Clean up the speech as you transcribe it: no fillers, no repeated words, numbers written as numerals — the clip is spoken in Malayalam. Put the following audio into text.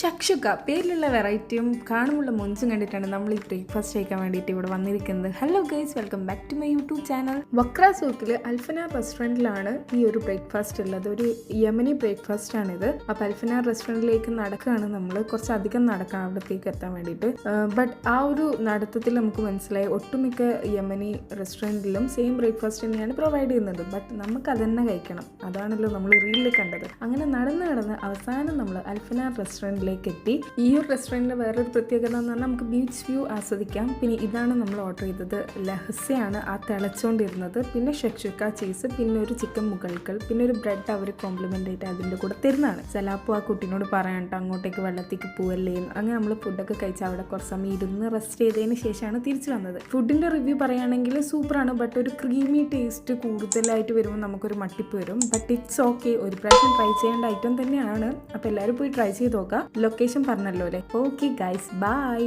ഷക്ഷുക്ക പേരിലുള്ള വെറൈറ്റിയും കാണുമുള്ള മൊഞ്ചും കണ്ടിട്ടാണ് നമ്മൾ ഈ ബ്രേക്ക്ഫാസ്റ്റ് കഴിക്കാൻ വേണ്ടിയിട്ട് ഇവിടെ വന്നിരിക്കുന്നത്. Hello guys, welcome back to my YouTube channel. Wakra സൂക്കിൽ അൽഫനാർ റെസ്റ്റോറൻറ്റിലാണ് ഈ ഒരു ബ്രേക്ക്ഫാസ്റ്റ് ഉള്ളത്. ഒരു യമനി ബ്രേക്ക്ഫാസ്റ്റ് ആണിത്. അപ്പോൾ അൽഫനാർ റെസ്റ്റോറൻറ്റിലേക്ക് നടക്കുകയാണ് നമ്മൾ. കുറച്ചധികം നടക്കണം അവിടത്തേക്ക് എത്താൻ വേണ്ടിയിട്ട്. ബട്ട് ആ ഒരു നടത്തത്തിൽ നമുക്ക് മനസ്സിലായി ഒട്ടുമിക്ക യമനി റെസ്റ്റോറൻറ്റിലും സെയിം ബ്രേക്ക്ഫാസ്റ്റ് തന്നെയാണ് പ്രൊവൈഡ് ചെയ്യുന്നത്. ബട്ട് നമുക്ക് അതന്നെ കഴിക്കണം, അതാണല്ലോ നമ്മൾ റീലിൽ കണ്ടത്. അങ്ങനെ നടന്ന് അവസാനം നമ്മൾ അൽഫനാർ റെസ്റ്റോറൻറ്റിലേക്ക് എത്തി. ഈ ഒരു റെസ്റ്റോറൻറ്റിൻ്റെ വേറൊരു പ്രത്യേകത എന്ന് പറഞ്ഞാൽ നമുക്ക് ബീച്ച് വ്യൂ ആസ്വദിക്കാം. പിന്നെ ഇതാണ് നമ്മൾ ഓർഡർ ചെയ്തത്. ലഹസയാണ് ആ തിളച്ചുകൊണ്ടിരുന്നത്. പിന്നെ ഷക്ഷുക്ക ചീസ്, പിന്നെ ഒരു ചിക്കൻ മുകൾക്കൽ, പിന്നെ ഒരു ബ്രെഡ് അവർ കോംപ്ലിമെൻ്റ് ആയിട്ട് അതിൻ്റെ കൂടെ തരുന്നതാണ്. സലാപ്പു ആ കുട്ടീനോട് പറയാനിട്ട് അങ്ങോട്ടേക്ക് വെള്ളത്തേക്ക് പോവല്ലേ. അങ്ങനെ നമ്മൾ ഫുഡൊക്കെ കഴിച്ച് അവിടെ കുറച്ച് സമയം ഇരുന്ന് റെസ്റ്റ് ചെയ്തതിന് ശേഷമാണ് തിരിച്ചു വന്നത്. ഫുഡിൻ്റെ റിവ്യൂ പറയുകയാണെങ്കിൽ സൂപ്പറാണ്. ബട്ട് ഒരു ക്രീമി ടേസ്റ്റ് കൂടുതലായിട്ട് വരുമ്പോൾ നമുക്കൊരു മട്ടിപ്പ് വരും. ബട്ട് ഇറ്റ്സ് ഓക്കെ, ഒരു പ്രാവശ്യം ട്രൈ ചെയ്യേണ്ട ഐറ്റം തന്നെയാണ്. അപ്പോൾ എല്ലാവരും പോയി ട്രൈ ചെയ്ത് നോക്കുക. ലൊക്കേഷൻ പറഞ്ഞല്ലോ അല്ലേ. Okay guys, by.